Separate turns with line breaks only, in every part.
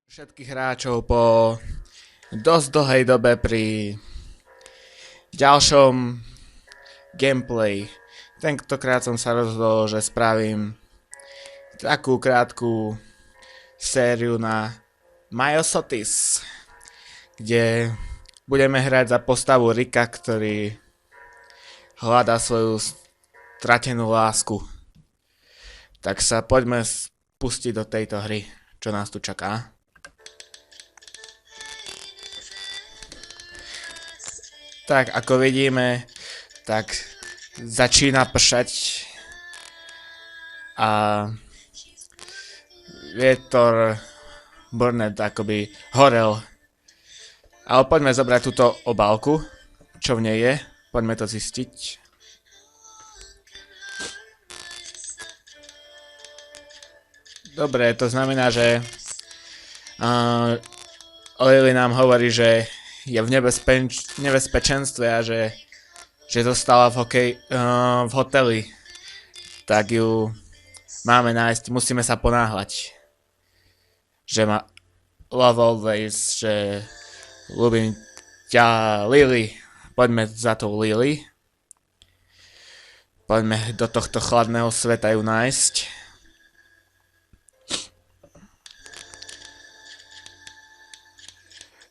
Všetkých hráčov po dosť dlhej dobe pri ďalšom gameplay. Tentokrát som sa rozhodol, že spravím takú krátku sériu na Myosotis, kde budeme hrať za postavu Ricka, ktorý hľadá svoju stratenú lásku. Tak sa poďme pustiť do tejto hry, čo nás tu čaká. Tak, ako vidíme, tak začína pršať a vietor Burnett akoby horel. Ale poďme zobrať túto obálku, čo v nej je, poďme to zistiť. Dobre, to znamená, že Lily nám hovorí, že je v nebezpečenstve a že zostala v hoteli. Tak ju máme nájsť, musíme sa ponáhľať. Že ma love always, že ľúbim ťa Lily. Poďme za to Lily. Poďme do tohto chladného sveta ju nájsť.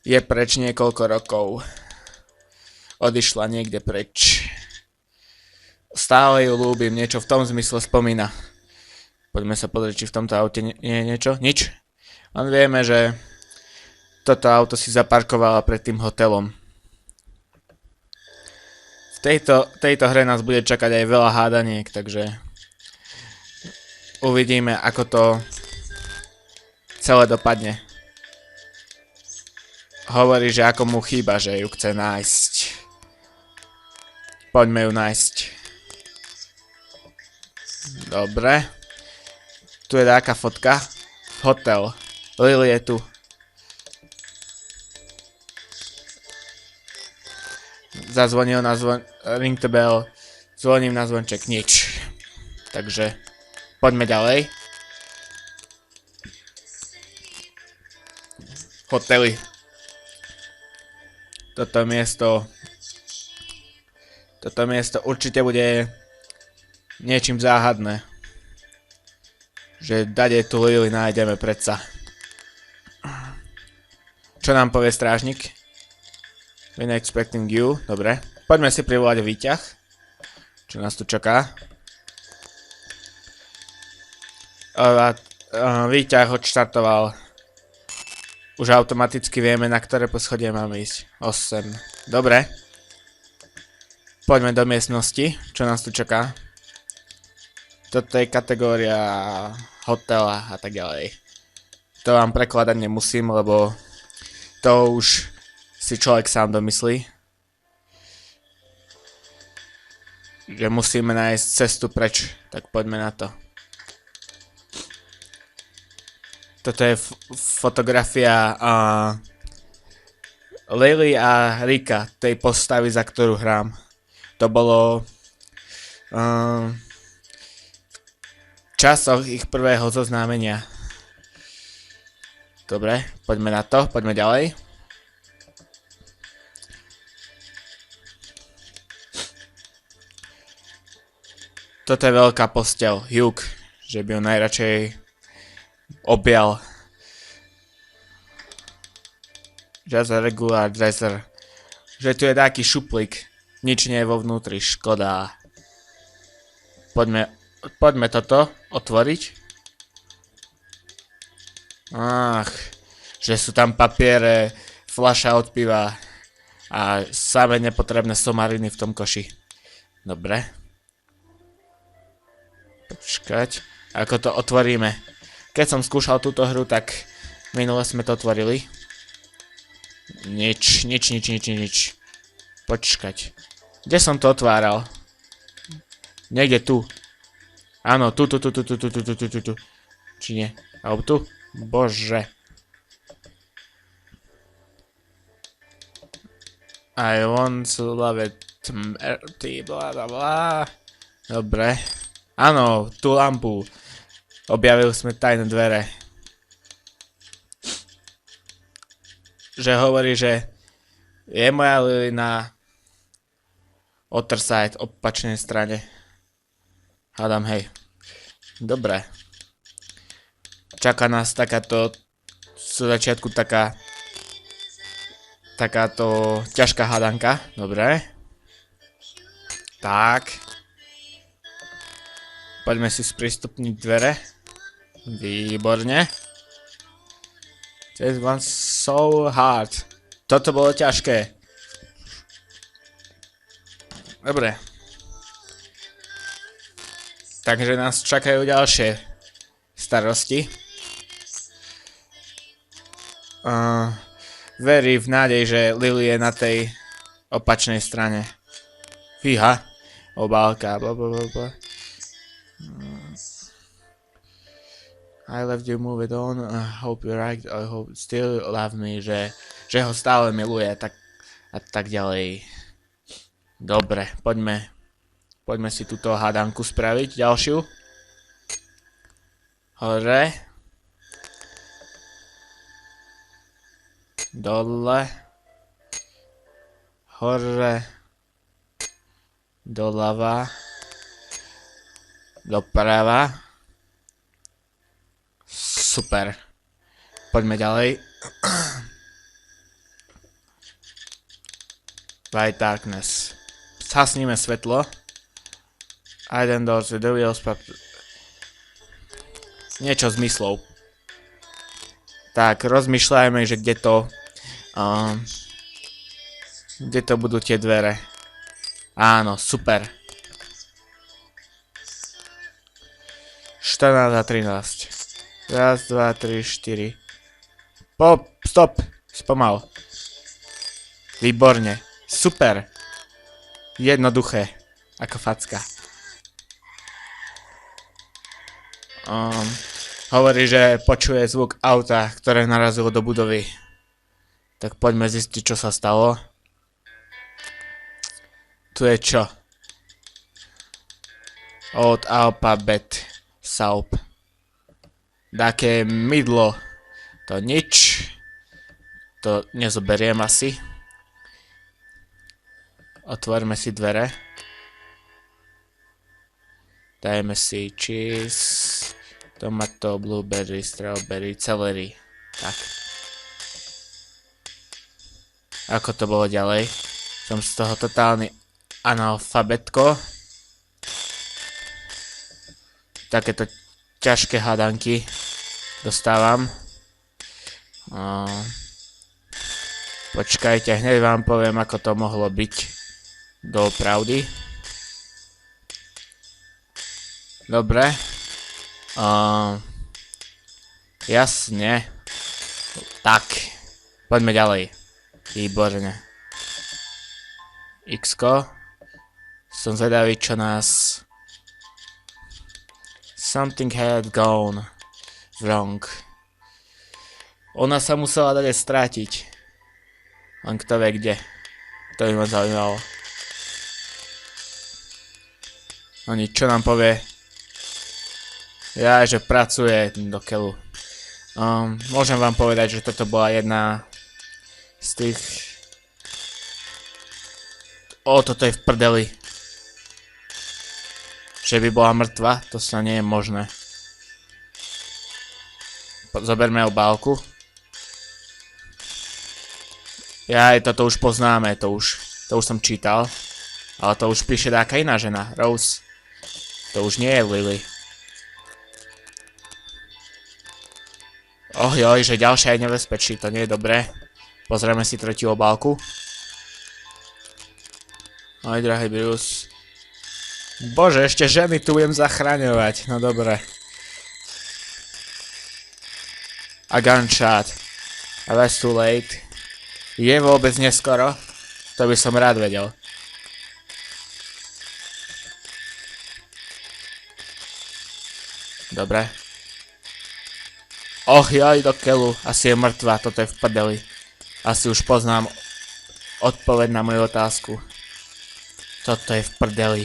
Je preč niekoľko rokov. Odišla niekde preč. Stále ju ľúbim, niečo v tom zmysle spomína. Poďme sa pozrieť, či v tomto aute nie je niečo. Nič. Len vieme, že toto auto si zaparkovala pred tým hotelom. V tejto hre nás bude čakať aj veľa hádaniek, takže uvidíme, ako to celé dopadne. Hovorí, že ako mu chýba, že ju chce nájsť. Poďme ju nájsť. Dobre. Tu je taká fotka. Hotel. Lily je tu. Zazvonil na ring the bell. Zvoním na zvonček. Nič. Takže poďme ďalej. Hotely. Toto miesto určite bude niečím záhadné. Že dade tu Lily nájdeme predsa. Čo nám povie strážnik? Been expecting you. Dobre. Poďme si privolať výťah. Čo nás tu čaká? Výťah odštartoval. Už automaticky vieme, na ktoré poschodie máme ísť. 8. Dobre. Poďme do miestnosti. Čo nás tu čaká? Toto je kategória hotela a tak ďalej. To vám prekladať nemusím, lebo to už si človek sám domyslí. Že musíme nájsť cestu preč. Tak poďme na to. Toto je fotografia Lily a Ricka, tej postavy, za ktorú hrám. To bolo v časoch ich prvého zoznámenia. Dobre, poďme na to, poďme ďalej. Toto je veľká posteľ, Hugh, že by ho najradšej objal. Just a regular dresser. Že tu je taký šuplík. Nič nie je vo vnútri, škoda. Poďme toto otvoriť. Ach, že sú tam papiere, fľaša od piva a samé nepotrebné somariny v tom koši. Dobre. Počkať, ako to otvoríme. Keď som skúšal túto hru, tak minule sme to otvorili. Nič. Počkať. Kde som to otváral? Niekde tu. Áno, tu. Či nie? Alebo tu? Bože. I want to love it. Bla bla bla. Dobre. Áno, tú lampu. Objavili sme tajné dvere. že hovorí, že je moja Lily na other side, opačnej strane. Hádam, hej. Dobre. Čaká nás takáto z začiatku takáto ťažká hádanka. Dobre. Tak. Poďme si sprístupniť dvere. Výborne. This one's so hard. Toto bolo ťažké. Dobre. Takže nás čakajú ďalšie starosti. Verí v nádej, že Lily je na tej opačnej strane. Fíha. Obálka. Blablabla. I left you, move it on. I hope you're right. I hope still love me. Že ho stále miluje. A tak ďalej. Dobre, poďme si túto hádanku spraviť. Ďalšiu. Hore. Dole. Hore. Doľava. Doprava. Super. Poďme ďalej. White darkness. Zhasníme svetlo. Hidden doors with the wheels. Niečo zmyslov. Tak, rozmýšľajme, že kde to budú tie dvere. Áno, super. 14 a 13. Raz, dva, tri, štyri. Stop! Spomal. Výborne. Super. Jednoduché. Ako facka. Hovorí, že počuje zvuk auta, ktoré narazilo do budovy. Tak poďme zistiť, čo sa stalo. Tu je čo? Old alphabet soup. Také mydlo. To nič. To nezoberiem asi. Otvorme si dvere. Dajme si cheese, tomato, blueberry, strawberry, celery. Tak. Ako to bolo ďalej? Som z toho totálny analfabetko. Takéto ťažké hádanky dostávam. Počkajte, hneď vám poviem, ako to mohlo byť doopravdy. Dobre. Jasne. Tak. Poďme ďalej. Výborne. X-ko. Som zvedavý, čo nás... Something had gone wrong. Ona sa musela dať strátiť. Len kto vie kde. To by ma zaujímalo. No nič, čo nám povie? Ja, že pracuje do keľu. Môžem vám povedať, že toto bola jedna z tých... toto je v prdeli. Že by bola mŕtva, to sa nie je možné. Zoberme obálku. Toto už poznáme, to už som čítal. Ale to už píše taká iná žena, Rose. To už nie je Lily. Joj, že ďalšia je nebezpečí, to nie je dobré. Pozrieme si tretiu obálku. Oj, drahý Bruce. Bože, ešte ženy tu budem zachraňovať, no dobre. A gunshot. A that's too late. Je vôbec neskoro? To by som rád vedel. Dobre. Joj, do keľu. Asi je mŕtva, toto je v prdeli. Asi už poznám odpoveď na moju otázku. Toto je v prdeli.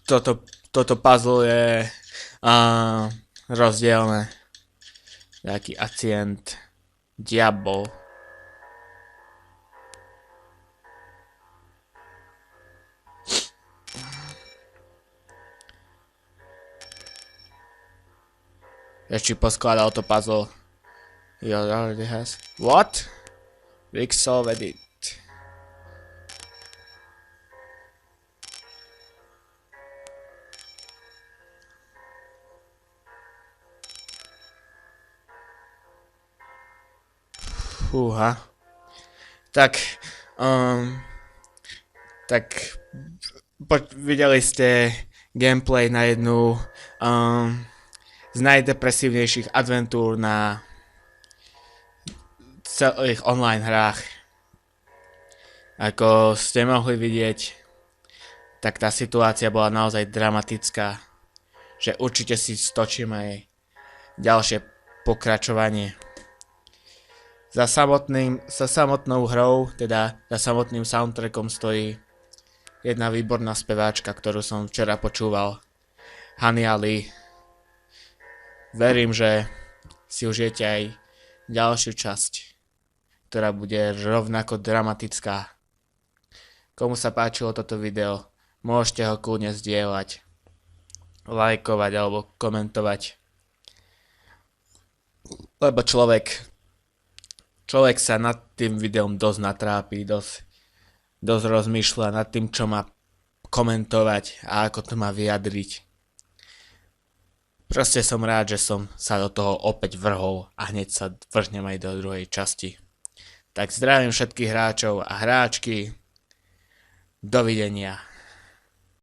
Toto puzzle je rozdielne. Taký Acient Diabol. Ešte poskladal to puzzle. He already has. What? Rick solved it. Fúha. Tak, videli ste gameplay na jednu z najdepresívnejších adventúr na celých online hrách. Ako ste mohli vidieť, tak tá situácia bola naozaj dramatická, že určite si stočím aj ďalšie pokračovanie. Za samotnou hrou, teda za samotným soundtrackom stojí jedna výborná speváčka, ktorú som včera počúval, Hania Lee. Verím, že si užijete aj ďalšiu časť, ktorá bude rovnako dramatická. Komu sa páčilo toto video, môžete ho kľudne zdieľať, lajkovať alebo komentovať. Lebo človek sa nad tým videom dosť natrápi, dosť rozmýšľa nad tým, čo má komentovať a ako to má vyjadriť. Proste som rád, že som sa do toho opäť vrhol a hneď sa vrhnem aj do druhej časti. Tak zdravím všetkých hráčov a hráčky. Dovidenia.